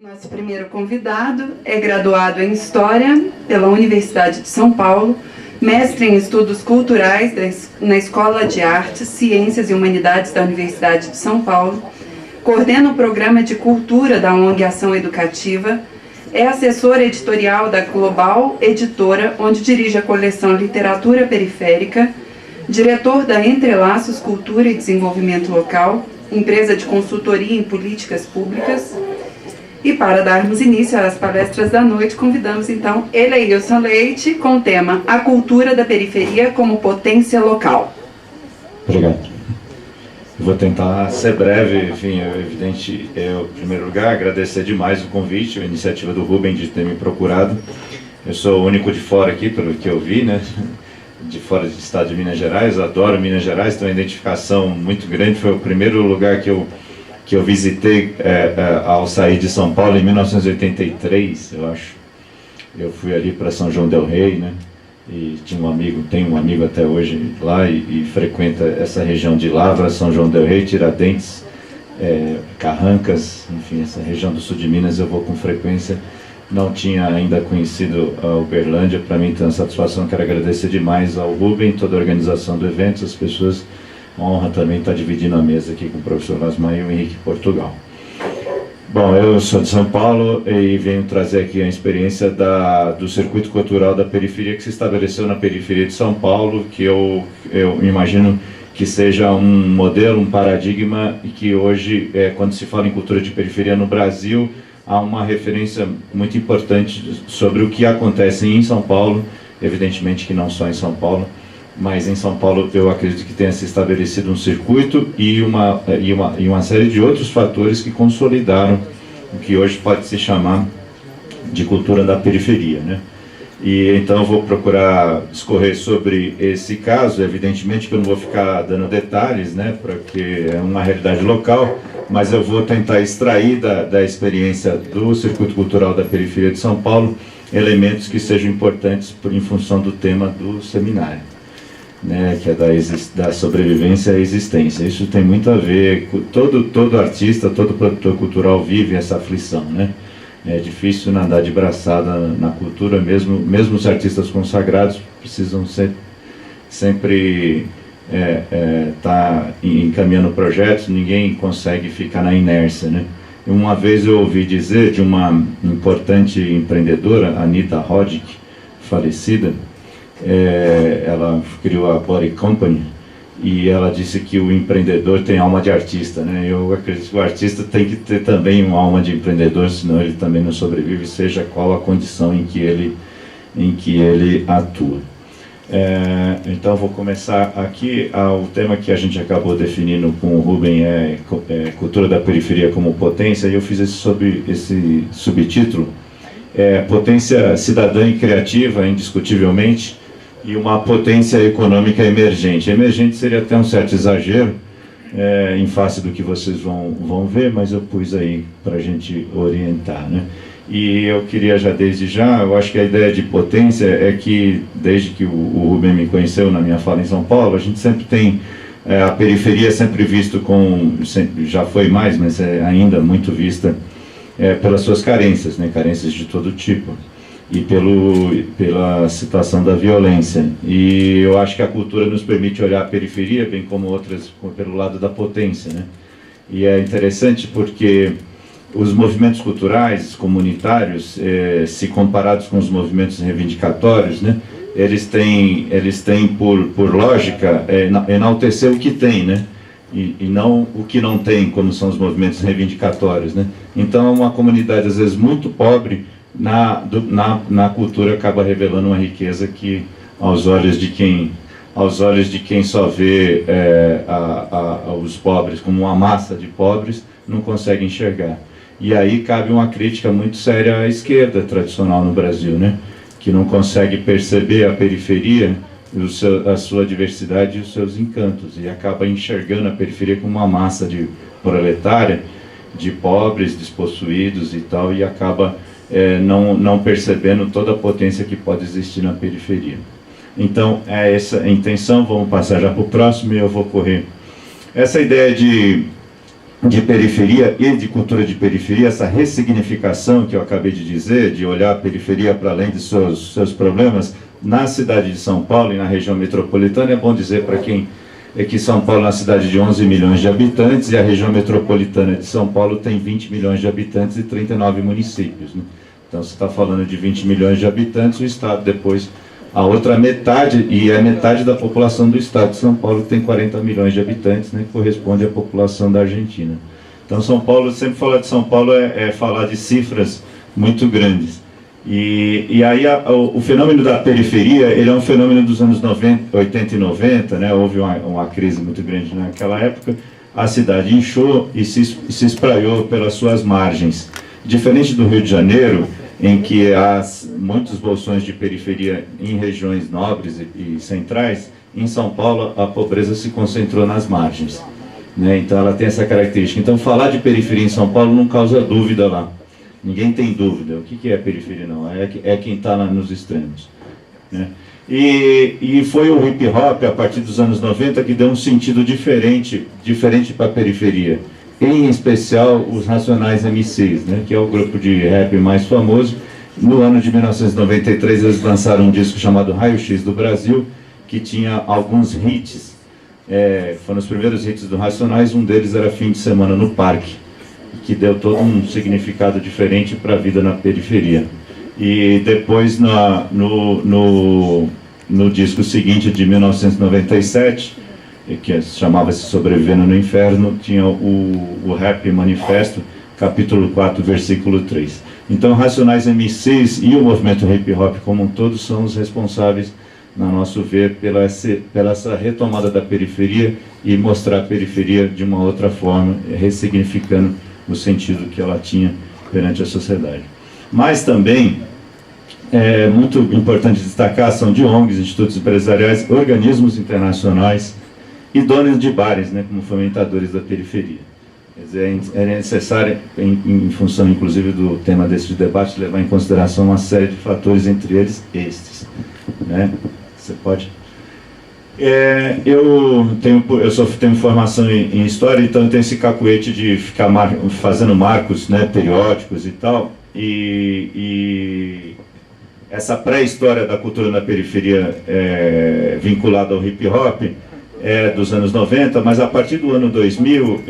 Nosso primeiro convidado é graduado em História pela Universidade de São Paulo, mestre em Estudos Culturais na Escola de Artes, Ciências e Humanidades da Universidade de São Paulo, coordena o Programa de Cultura da ONG Ação Educativa, é assessor editorial da Global Editora, onde dirige a coleção Literatura Periférica, diretor da Entrelaços Cultura e Desenvolvimento Local, empresa de consultoria em políticas públicas. E para darmos início às palestras da noite, convidamos então Eleilson Leite com o tema A Cultura da Periferia como Potência Local. Obrigado. Eu vou tentar ser breve, enfim, é evidente, em primeiro lugar, agradecer demais o convite, a iniciativa do Rubem de ter me procurado. Eu sou o único de fora aqui, pelo que eu vi, né? De fora do estado de Minas Gerais, adoro Minas Gerais, tenho uma identificação muito grande, foi o primeiro lugar que eu visitei ao sair de São Paulo em 1983, eu acho. Eu fui ali para São João del Rei, né? E tenho um amigo até hoje lá e frequenta essa região de Lavra, São João del Rei, Tiradentes, Carrancas, enfim, essa região do sul de Minas eu vou com frequência. Não tinha ainda conhecido a Uberlândia, para mim tem uma satisfação, quero agradecer demais ao Rubem, toda a organização do evento, as pessoas. Uma honra também estar dividindo a mesa aqui com o professor Lasmar e o Henrique Portugal. Bom, eu sou de São Paulo e venho trazer aqui a experiência do Circuito Cultural da Periferia que se estabeleceu na periferia de São Paulo, que eu imagino que seja um modelo, um paradigma e que hoje, quando se fala em cultura de periferia no Brasil, há uma referência muito importante sobre o que acontece em São Paulo, evidentemente que não só em São Paulo, mas em São Paulo eu acredito que tenha se estabelecido um circuito e uma série de outros fatores que consolidaram o que hoje pode se chamar de cultura da periferia, né? E então eu vou procurar discorrer sobre esse caso, evidentemente que eu não vou ficar dando detalhes, né, porque é uma realidade local, mas eu vou tentar extrair da experiência do Circuito Cultural da Periferia de São Paulo elementos que sejam importantes em função do tema do seminário. Né, que é da sobrevivência à existência. Isso tem muito a ver com todo artista, todo produtor cultural vive essa aflição, né? É difícil nadar de braçada na cultura, mesmo os artistas consagrados precisam sempre estar encaminhando projetos, ninguém consegue ficar na inércia, né? Uma vez eu ouvi dizer de uma importante empreendedora, Anita Roddick, falecida, ela criou a Body Company e ela disse que o empreendedor tem alma de artista, né? Eu acredito que o artista tem que ter também uma alma de empreendedor, senão ele também não sobrevive, seja qual a condição em que ele atua. Então vou começar aqui. O tema que a gente acabou definindo com o Rubem é Cultura da Periferia como Potência, e eu fiz esse subtítulo, Potência Cidadã e Criativa, indiscutivelmente, e uma potência econômica emergente. Emergente seria até um certo exagero, em face do que vocês vão ver, mas eu pus aí para a gente orientar, né? E eu queria desde já, eu acho que a ideia de potência é que, desde que o Rubem me conheceu na minha fala em São Paulo, a gente sempre tem, a periferia é sempre visto já foi mais, mas é ainda muito vista pelas suas carências, né? Carências de todo tipo. E pela situação da violência. E eu acho que a cultura nos permite olhar a periferia, bem como outras, pelo lado da potência, né? E é interessante porque os movimentos culturais, comunitários, se comparados com os movimentos reivindicatórios, né, eles têm por lógica, enaltecer o que tem, né? E não o que não tem, como são os movimentos reivindicatórios, né? Então, uma comunidade, às vezes, muito pobre, na cultura acaba revelando uma riqueza que, aos olhos de quem só vê os pobres como uma massa de pobres, não consegue enxergar. E aí cabe uma crítica muito séria à esquerda tradicional no Brasil, né? Que não consegue perceber a periferia, a sua diversidade e os seus encantos, e acaba enxergando a periferia como uma massa de proletária, de pobres, despossuídos e tal, e acaba não percebendo toda a potência que pode existir na periferia. Então, é essa a intenção. Vamos passar já para o próximo e eu vou correr. Essa ideia de de periferia e de cultura de periferia, essa ressignificação que eu acabei de dizer, de olhar a periferia para além de seus problemas, na cidade de São Paulo e na região metropolitana. É bom dizer para quem é que São Paulo é uma cidade de 11 milhões de habitantes e a região metropolitana de São Paulo tem 20 milhões de habitantes e 39 municípios, né? Então, você está falando de 20 milhões de habitantes, o Estado depois, a outra metade, e é metade da população do Estado de São Paulo, que tem 40 milhões de habitantes, né, que corresponde à população da Argentina. Então, São Paulo, sempre falar de São Paulo é falar de cifras muito grandes. E aí o fenômeno da periferia, ele é um fenômeno dos anos 80 e 90, né, houve uma crise muito grande naquela época, a cidade inchou e se espraiou pelas suas margens. Diferente do Rio de Janeiro, em que há muitos bolsões de periferia em regiões nobres e centrais, em São Paulo a pobreza se concentrou nas margens, né? Então ela tem essa característica. Então falar de periferia em São Paulo não causa dúvida lá. Ninguém tem dúvida. O que é periferia? Não, é quem está lá nos extremos, né? E foi o hip hop, a partir dos anos 90, que deu um sentido diferente para a periferia. Em especial os Racionais MCs, né, que é o grupo de rap mais famoso. No ano de 1993 eles lançaram um disco chamado Raio X do Brasil, que tinha alguns hits, foram os primeiros hits do Racionais, um deles era Fim de Semana no Parque, que deu todo um significado diferente para a vida na periferia. E depois no disco seguinte, de 1997, que chamava-se Sobrevivendo no Inferno, tinha o Rap Manifesto, capítulo 4, versículo 3. Então, Racionais MCs e o movimento hip hop como um todo são os responsáveis, na nosso ver, pela essa retomada da periferia e mostrar a periferia de uma outra forma, ressignificando o sentido que ela tinha perante a sociedade. Mas também é muito importante destacar a ação de ONGs, institutos empresariais, organismos internacionais e donos de bares, né, como fomentadores da periferia. Quer dizer, é necessário, em função inclusive do tema desse debate, levar em consideração uma série de fatores, entre eles estes, né? Você pode... Eu tenho formação em história, então eu tenho esse cacuete de ficar fazendo marcos, né, periódicos e tal, e essa pré-história da cultura na periferia vinculada ao hip hop dos anos 90, mas a partir do ano 2000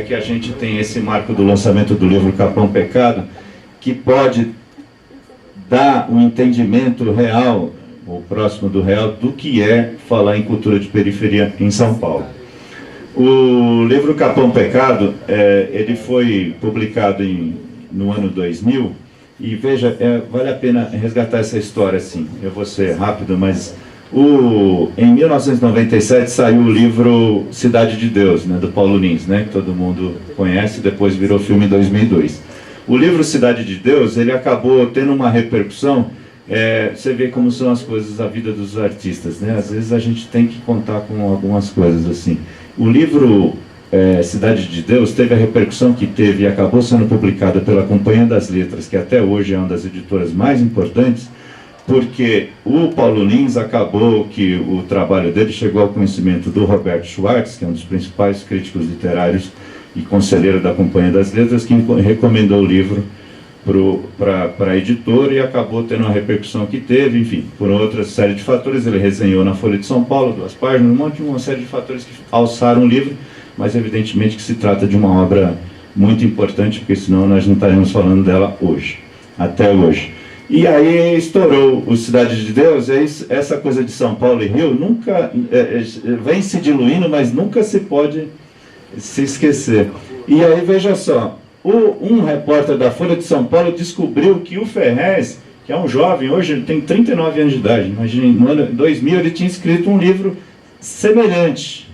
que a gente tem esse marco do lançamento do livro Capão Pecado, que pode dar um entendimento real, ou próximo do real, do que é falar em cultura de periferia em São Paulo. O livro Capão Pecado, ele foi publicado no ano 2000, e veja, vale a pena resgatar essa história assim. Eu vou ser rápido, mas em 1997 saiu o livro Cidade de Deus, né, do Paulo Lins, né, que todo mundo conhece, depois virou filme em 2002. O livro Cidade de Deus, ele acabou tendo uma repercussão. Você vê como são as coisas, a vida dos artistas, né? Às vezes a gente tem que contar com algumas coisas assim. O livro Cidade de Deus teve a repercussão que teve e acabou sendo publicada pela Companhia das Letras, que até hoje é uma das editoras mais importantes, porque o Paulo Lins acabou que o trabalho dele chegou ao conhecimento do Roberto Schwartz, que é um dos principais críticos literários e conselheiro da Companhia das Letras, que recomendou o livro para a editora e acabou tendo uma repercussão que teve, enfim, por outra série de fatores. Ele resenhou na Folha de São Paulo, 2 páginas, uma série de fatores que alçaram o livro, mas evidentemente que se trata de uma obra muito importante, porque senão nós não estaremos falando dela hoje, até hoje. E aí estourou o Cidade de Deus, essa coisa de São Paulo e Rio nunca vem se diluindo, mas nunca se pode se esquecer. E aí, veja só, um repórter da Folha de São Paulo descobriu que o Ferrez, que é um jovem, hoje ele tem 39 anos de idade, imagine, no ano 2000 ele tinha escrito um livro semelhante,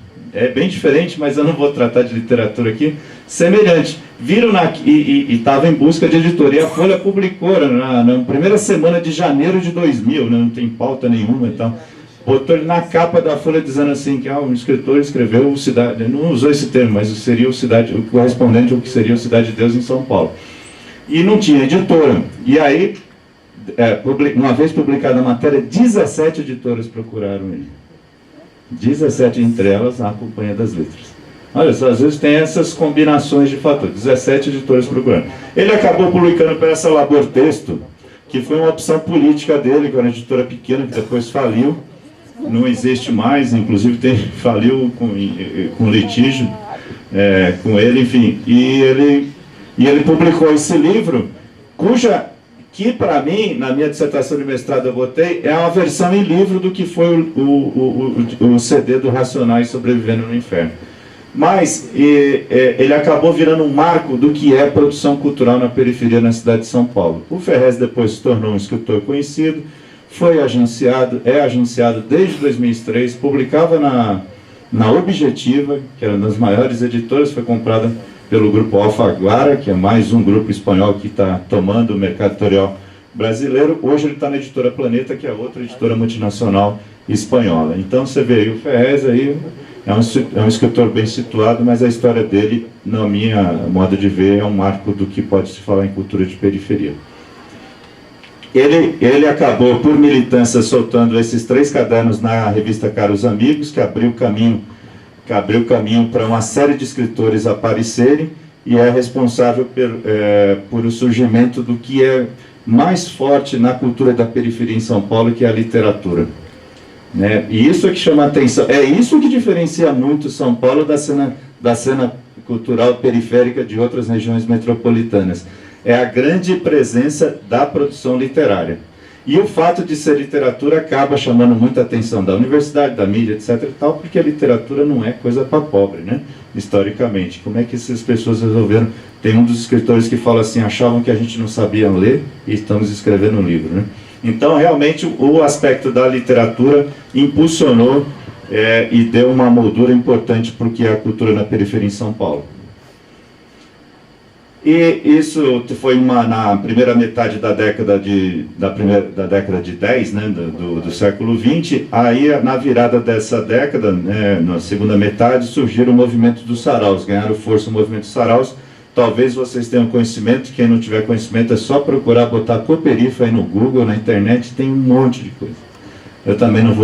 bem diferente, mas eu não vou tratar de literatura aqui, semelhante. Viram e estava em busca de editor, e a Folha publicou na primeira semana de janeiro de 2000, né, não tem pauta nenhuma e tal, botou ele na capa da Folha dizendo assim, que um escritor escreveu o Cidade, não usou esse termo, mas seria o correspondente ao que seria o Cidade de Deus em São Paulo. E não tinha editora. E aí, uma vez publicada a matéria, 17 editoras procuraram ele. 17, entre elas a Companhia das Letras. Olha só, às vezes tem essas combinações de fatores, 17 editores procurando. Ele acabou publicando para essa Labor Texto, que foi uma opção política dele, que era uma editora pequena, que depois faliu, não existe mais, inclusive faliu com litígio com ele, enfim. E ele publicou esse livro, que para mim, na minha dissertação de mestrado eu botei, é uma versão em livro do que foi o CD do Racionais Sobrevivendo no Inferno. Mas ele acabou virando um marco do que é produção cultural na periferia na cidade de São Paulo. O Ferrez depois se tornou um escritor conhecido, foi agenciado, é agenciado desde 2003, publicava na Objetiva, que era uma das maiores editoras, foi comprada pelo grupo Alfaguara, que é mais um grupo espanhol que está tomando o mercado editorial brasileiro. Hoje ele está na editora Planeta, que é outra editora multinacional espanhola. Então você vê aí, o Ferrez aí é um escritor bem situado, mas a história dele, na minha modo de ver, é um marco do que pode se falar em cultura de periferia. Ele acabou, por militância, soltando esses 3 cadernos na revista Caros Amigos, que abriu caminho para uma série de escritores aparecerem, e é responsável por o surgimento do que é mais forte na cultura da periferia em São Paulo, que é a literatura. Né? E isso é que chama a atenção, é isso que diferencia muito São Paulo da cena cultural periférica de outras regiões metropolitanas. É a grande presença da produção literária. E o fato de ser literatura acaba chamando muita atenção da universidade, da mídia, etc. e tal, porque a literatura não é coisa para pobre, né? Historicamente. Como é que essas pessoas resolveram? Tem um dos escritores que fala assim, achavam que a gente não sabia ler e estamos escrevendo um livro, né? Então, realmente, o aspecto da literatura impulsionou e deu uma moldura importante para o que é a cultura na periferia em São Paulo. E isso foi na primeira metade da década de 10, né, do século XX. Aí, na virada dessa década, né, na segunda metade, surgiram o movimento dos saraus, ganharam força o movimento dos saraus. Talvez vocês tenham conhecimento, quem não tiver conhecimento é só procurar, botar Cooperifa aí no Google, na internet, tem um monte de coisa. Eu também não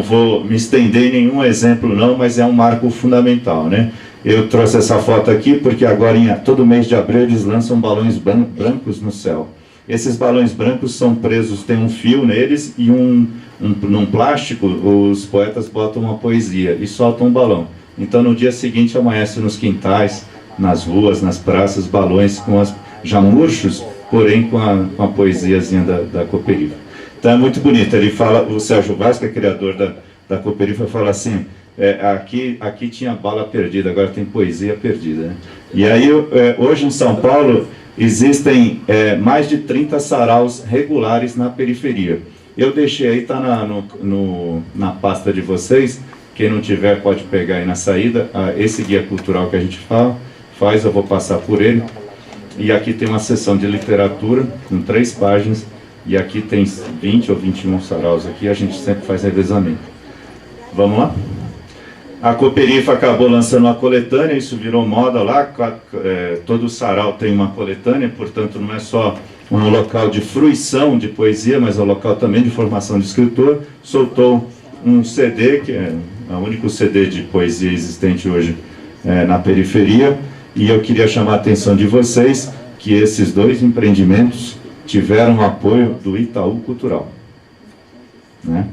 vou me estender em nenhum exemplo não, mas é um marco fundamental, né? Eu trouxe essa foto aqui porque agora, todo mês de abril, eles lançam balões brancos no céu. Esses balões brancos são presos, tem um fio neles e num plástico, os poetas botam uma poesia e soltam um balão. Então, no dia seguinte, amanhece nos quintais, nas ruas, nas praças, balões já murchos, porém com a poesiazinha da Cooperifa. Então é muito bonito. Ele fala, o Sérgio Vaz, que é criador da Cooperifa, fala assim, aqui tinha bala perdida, agora tem poesia perdida. Né? E aí, hoje em São Paulo, existem mais de 30 saraus regulares na periferia. Eu deixei aí, está na pasta de vocês, quem não tiver pode pegar aí na saída, esse guia cultural que a gente faz, eu vou passar por ele. E aqui tem uma seção de literatura, com 3 páginas, e aqui tem 20 ou 21 saraus aqui, a gente sempre faz revezamento. Vamos lá? A Cooperifa acabou lançando uma coletânea, isso virou moda lá, todo sarau tem uma coletânea, portanto não é só um local de fruição de poesia, mas é um local também de formação de escritor. Soltou um CD, que é o único CD de poesia existente hoje na periferia, e eu queria chamar a atenção de vocês que esses 2 empreendimentos tiveram o apoio do Itaú Cultural. Né?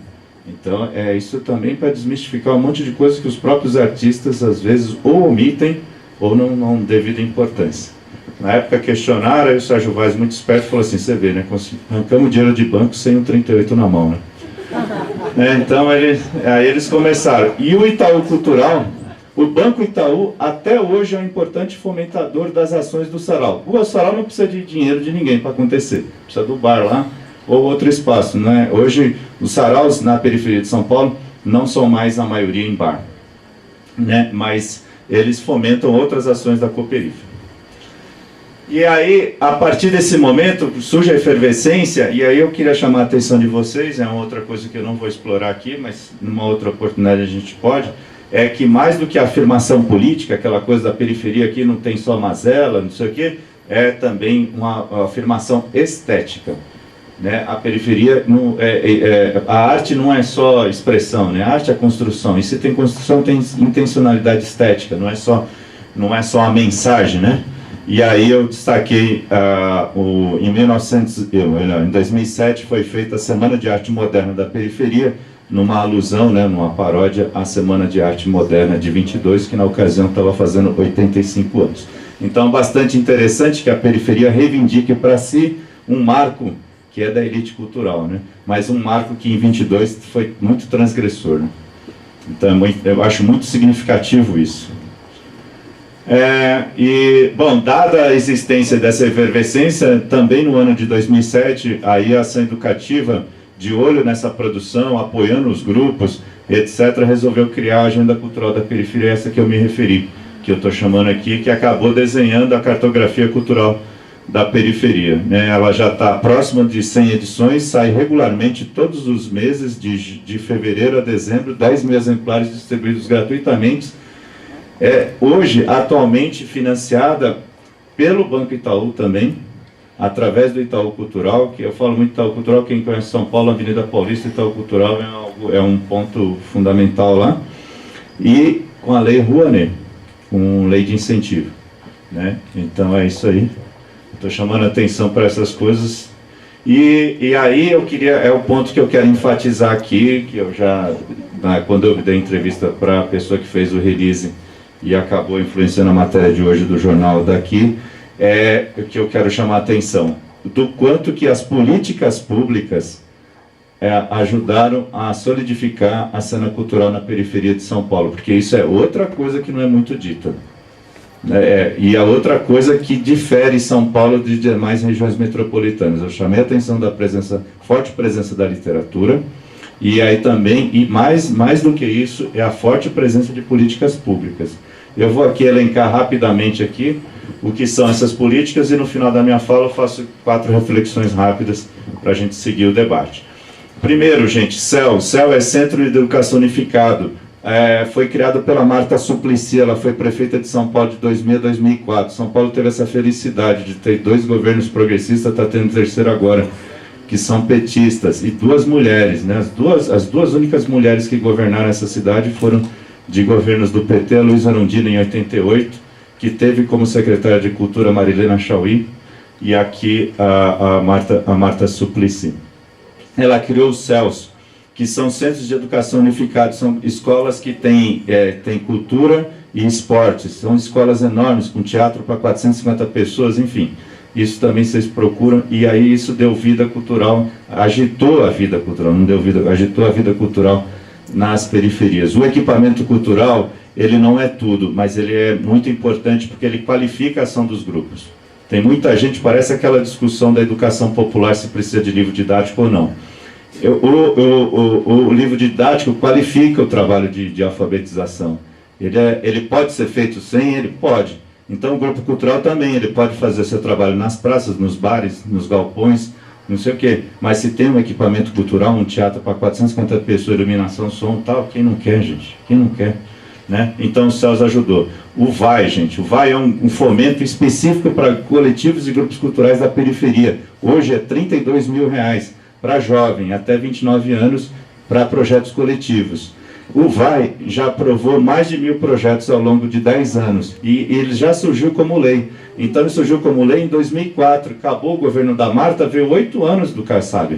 Então, isso também para desmistificar um monte de coisas que os próprios artistas, às vezes, ou omitem ou não devido importância. Na época questionaram, aí o Sérgio Vaz, muito esperto, falou assim, você vê, né, arrancamos dinheiro de banco sem um 38 na mão, né? Então, aí eles começaram. E o Itaú Cultural, o Banco Itaú, até hoje, é um importante fomentador das ações do sarau. O sarau não precisa de dinheiro de ninguém para acontecer, precisa do bar lá, ou outro espaço, né? Hoje, os saraus na periferia de São Paulo não são mais a maioria em bar, né? Mas eles fomentam outras ações da Cooperifa. E aí, a partir desse momento, surge a efervescência, e aí eu queria chamar a atenção de vocês, é uma outra coisa que eu não vou explorar aqui, mas numa outra oportunidade a gente pode, é que mais do que a afirmação política, aquela coisa da periferia aqui não tem só mazela, não sei o quê, é também uma afirmação estética. né? A periferia, a arte não é só expressão, né? A arte é construção, e se tem construção tem intencionalidade estética, não é só a mensagem, né? E aí eu destaquei, em 2007 foi feita a Semana de Arte Moderna da Periferia, numa alusão, né, numa paródia à Semana de Arte Moderna de 22, que na ocasião estava fazendo 85 anos. Então, bastante interessante que a periferia reivindique para si um marco que é da elite cultural, né? Mas um marco que em 22 foi muito transgressor, né? Então, eu acho muito significativo isso. Bom, dada a existência dessa efervescência, também no ano de 2007, aí a ação educativa, de olho nessa produção, apoiando os grupos, etc., resolveu criar a Agenda Cultural da Periferia, essa que eu me referi, que eu estou chamando aqui, que acabou desenhando a cartografia cultural da periferia, né? Ela já está próxima de 100 edições, sai regularmente todos os meses, de fevereiro a dezembro, 10 mil exemplares distribuídos gratuitamente. Hoje, atualmente, financiada pelo Banco Itaú também, através do Itaú Cultural, que eu falo muito Itaú Cultural, quem conhece São Paulo, Avenida Paulista, Itaú Cultural é um ponto fundamental lá, e com a Lei Rouanet, com lei de incentivo, né? Então é isso aí, estou chamando a atenção para essas coisas, e aí é o ponto que eu quero enfatizar aqui, que eu já, quando eu dei entrevista para a pessoa que fez o release, e acabou influenciando a matéria de hoje do jornal daqui, é que eu quero chamar a atenção do quanto que as políticas públicas ajudaram a solidificar a cena cultural na periferia de São Paulo, porque isso é outra coisa que não é muito dita, né? E é outra coisa que difere São Paulo de demais regiões metropolitanas. Eu chamei a atenção da forte presença da literatura, e aí também, e mais do que isso, é a forte presença de políticas públicas. Eu vou aqui elencar rapidamente aqui o que são essas políticas, e no final da minha fala eu faço 4 reflexões rápidas para a gente seguir o debate. Primeiro, gente, CEL é Centro de Educação Unificado. Foi criado pela Marta Suplicy, ela foi prefeita de São Paulo de 2000 a 2004. São Paulo teve essa felicidade de ter 2 governos progressistas, está tendo 3º agora, que são petistas, e 2 mulheres, né? As duas únicas mulheres que governaram essa cidade foram de governos do PT, a Luísa Arundina em 88, que teve como secretária de Cultura Marilena Chauí, e aqui a Marta Suplicy. Ela criou os CELS, que são Centros de Educação Unificados, são escolas que têm cultura e esportes, são escolas enormes, com teatro para 450 pessoas, enfim. Isso também vocês procuram, e aí isso deu vida cultural, agitou a vida cultural, não deu vida, agitou a vida cultural nas periferias. O equipamento cultural, ele não é tudo, mas ele é muito importante porque ele qualifica a ação dos grupos. Tem muita gente, parece aquela discussão da educação popular, se precisa de livro didático ou não. O livro didático qualifica o trabalho de alfabetização. Ele pode ser feito sem, ele pode. Então o grupo cultural também, ele pode fazer seu trabalho nas praças, nos bares, nos galpões, não sei o quê. Mas se tem um equipamento cultural, um teatro para 450 pessoas, iluminação, som, tal, quem não quer, gente? Quem não quer? Né? Então o CELS ajudou. O VAI, gente, o VAI é um fomento específico para coletivos e grupos culturais da periferia. Hoje é R$32 mil para jovem, até 29 anos, para projetos coletivos. O VAI já aprovou mais de 1000 projetos ao longo de 10 anos, e ele já surgiu como lei. Então ele surgiu como lei em 2004, acabou o governo da Marta, veio 8 anos do Kassab.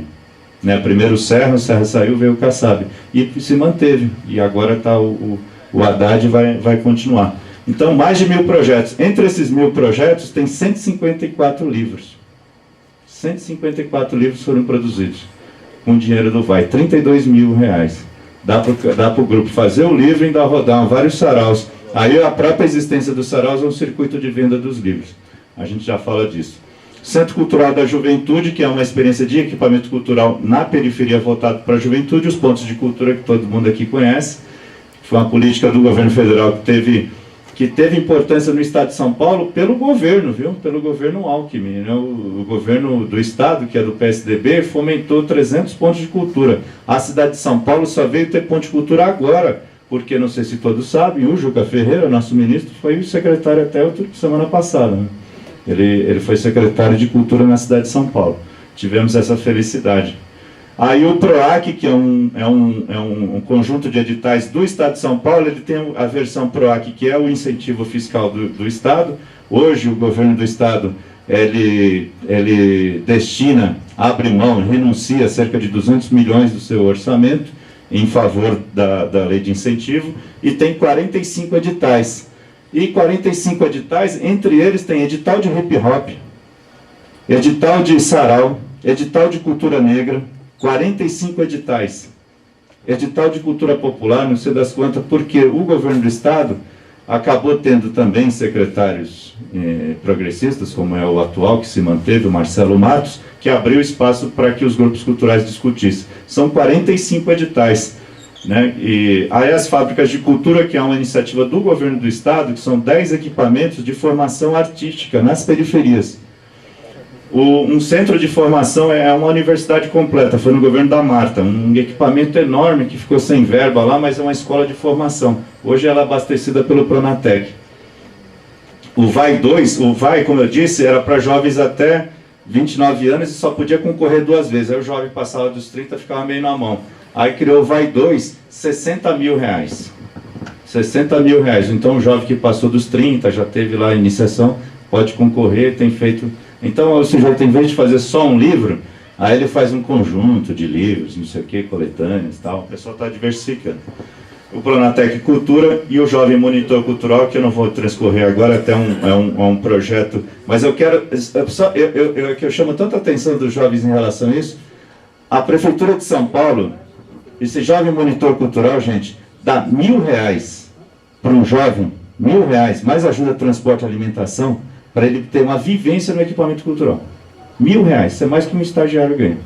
Né? Primeiro o Serra saiu, veio o Kassab, e se manteve, e agora está o Haddad vai continuar. Então, mais de 1000 projetos. Entre esses 1000 projetos, tem 154 livros. 154 livros foram produzidos com dinheiro do VAI, R$32 mil. Dá para o grupo fazer o livro e ainda rodar vários saraus. Aí a própria existência dos saraus é um circuito de venda dos livros. A gente já fala disso. Centro Cultural da Juventude, que é uma experiência de equipamento cultural na periferia voltado para a juventude, os pontos de cultura que todo mundo aqui conhece. Foi uma política do governo federal que teve importância no estado de São Paulo pelo governo, viu? Pelo governo Alckmin, né? O governo do estado, que é do PSDB, fomentou 300 pontos de cultura. A cidade de São Paulo só veio ter ponto de cultura agora, porque, não sei se todos sabem, o Juca Ferreira, nosso ministro, foi o secretário até semana passada, né? Ele foi secretário de cultura na cidade de São Paulo. tivemos essa felicidade. Aí o PROAC, que é um conjunto de editais do Estado de São Paulo, ele tem a versão PROAC, que é o incentivo fiscal do Estado. Hoje o governo do Estado, ele destina, abre mão, renuncia cerca de 200 milhões do seu orçamento em favor da lei de incentivo, e tem 45 editais. E 45 editais, entre eles tem edital de hip hop, edital de sarau, edital de cultura negra, 45 editais. Edital de cultura popular, não sei das quantas, porque o governo do Estado acabou tendo também secretários progressistas, como é o atual, que se manteve, o Marcelo Matos, que abriu espaço para que os grupos culturais discutissem. São 45 editais. Né? E aí as fábricas de cultura, que é uma iniciativa do governo do Estado, que são 10 equipamentos de formação artística nas periferias. Um centro de formação é uma universidade completa, foi no governo da Marta, um equipamento enorme que ficou sem verba lá, mas é uma escola de formação. Hoje ela é abastecida pelo Pronatec. O VAI 2, o VAI, como eu disse, era para jovens até 29 anos e só podia concorrer 2 vezes. Aí o jovem passava dos 30 e ficava meio na mão. Aí criou o VAI 2, 60 mil reais. 60 mil reais. Então o jovem que passou dos 30, já teve lá a iniciação, pode concorrer, tem feito... Então o sujeito, em vez de fazer só um livro, aí ele faz um conjunto de livros, não sei o que, coletâneas e tal. O pessoal está diversificando. O Pronatec Cultura e o Jovem Monitor Cultural, que eu não vou transcorrer agora, até um projeto, mas eu quero, eu chamo tanta atenção dos jovens em relação a isso. A Prefeitura de São Paulo, esse Jovem Monitor Cultural, gente, dá R$1.000 para um jovem, R$1.000, mais ajuda transporte e alimentação, para ele ter uma vivência no equipamento cultural. R$1.000, isso é mais que um estagiário ganha.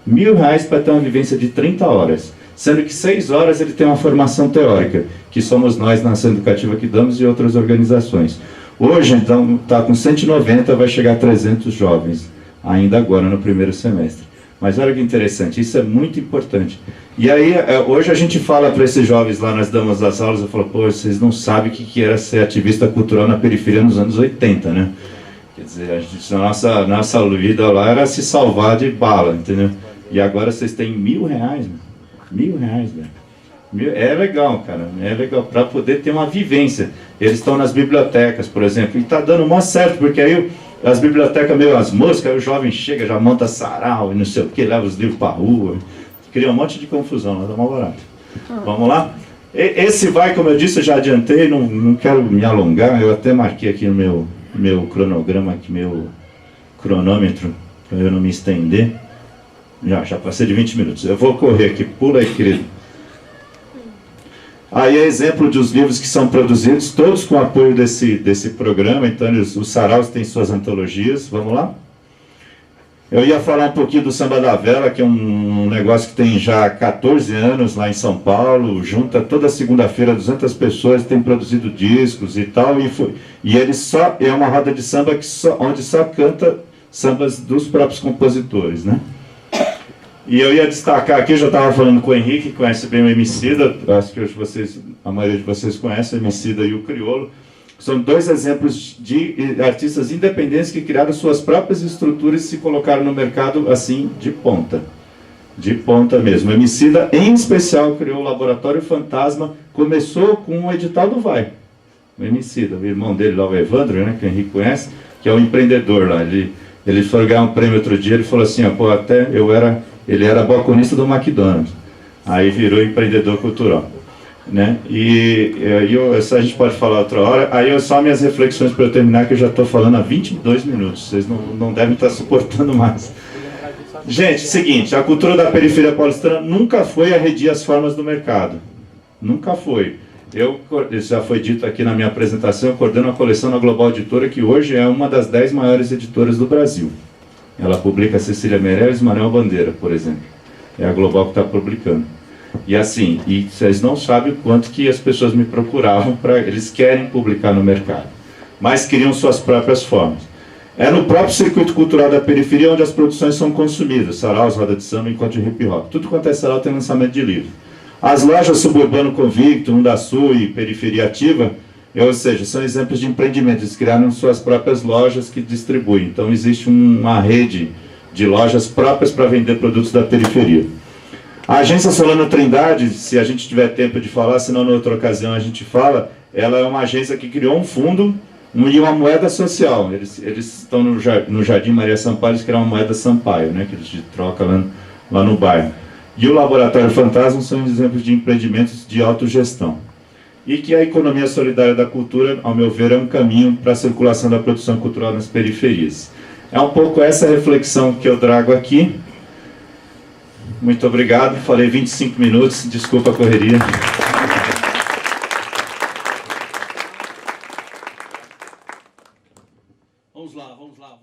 R$1.000 para ter uma vivência de 30 horas. Sendo que 6 horas ele tem uma formação teórica, que somos nós na ação educativa que damos e outras organizações. Hoje, então, está com 190, vai chegar a 300 jovens, ainda agora no primeiro semestre. Mas olha que interessante, isso é muito importante. E aí, hoje a gente fala para esses jovens lá, nós damos as aulas, eu falo, pô, vocês não sabem o que era ser ativista cultural na periferia nos anos 80, né? Quer dizer, a nossa vida lá era se salvar de bala, entendeu? E agora vocês têm R$1.000, R$1.000, velho. É legal, cara, é legal, para poder ter uma vivência. Eles estão nas bibliotecas, por exemplo, e está dando mó certo, porque aí as bibliotecas meio as moscas, aí o jovem chega, já monta sarau e não sei o que, leva os livros para a rua, cria um monte de confusão, mas é mal barato. Vamos lá? Esse vai, como eu disse, eu já adiantei, não quero me alongar, eu até marquei aqui no meu cronograma, aqui, meu cronômetro, para eu não me estender. Já passei de 20 minutos. Eu vou correr aqui, pula aí, querido. Aí é exemplo dos livros que são produzidos, todos com apoio desse programa. Então, os saraus têm suas antologias. Vamos lá? Eu ia falar um pouquinho do Samba da Vela, que é um negócio que tem já 14 anos lá em São Paulo. Junta toda segunda-feira 200 pessoas, tem produzido discos e tal. E ele só é uma roda de samba onde só canta sambas dos próprios compositores, né? E eu ia destacar aqui, já estava falando com o Henrique, que conhece bem o Emicida, acho que hoje a maioria de vocês conhece o Emicida e o Criolo. São 2 exemplos de artistas independentes que criaram suas próprias estruturas e se colocaram no mercado assim, de ponta. De ponta mesmo. O Emicida, em especial, criou o Laboratório Fantasma, começou com o edital do VAI. O Emicida, o irmão dele lá, o Evandro, né, que o Henrique conhece, que é um empreendedor lá. Ele foi ganhar um prêmio outro dia, ele falou assim, pô, até ele era balconista do McDonald's, aí virou empreendedor cultural, né? Isso a gente pode falar outra hora. Aí só minhas reflexões para eu terminar, que eu já estou falando há 22 minutos, vocês não devem estar suportando mais. Gente, seguinte, a cultura da periferia paulistana nunca foi arredir as formas do mercado, nunca foi. Já foi dito aqui na minha apresentação, eu coordeno a coleção na Global Editora, que hoje é uma das 10 maiores editoras do Brasil. Ela publica Cecília Meirelles e Manuel Bandeira, por exemplo. É a Global que está publicando. E assim, vocês não sabem o quanto que as pessoas me procuravam eles querem publicar no mercado, mas criam suas próprias formas. É no próprio circuito cultural da periferia onde as produções são consumidas, saraus, roda de samba, encontro de hip hop. Tudo quanto é sarau tem lançamento de livro. As lojas Suburbano Convicto, Undasul e Periferia Ativa, ou seja, são exemplos de empreendimento. Eles criaram suas próprias lojas que distribuem. Então existe uma rede de lojas próprias para vender produtos da periferia. A agência Solano Trindade, se a gente tiver tempo de falar, senão na outra ocasião a gente fala, ela é uma agência que criou um fundo e uma moeda social. Eles estão no Jardim Maria Sampaio, eles criaram uma moeda Sampaio, né, que eles trocam lá no bairro. E o Laboratório Fantasma são exemplos de empreendimentos de autogestão. E que a economia solidária da cultura, ao meu ver, é um caminho para a circulação da produção cultural nas periferias. É um pouco essa reflexão que eu trago aqui. Muito obrigado. Falei 25 minutos, desculpa a correria. Vamos lá.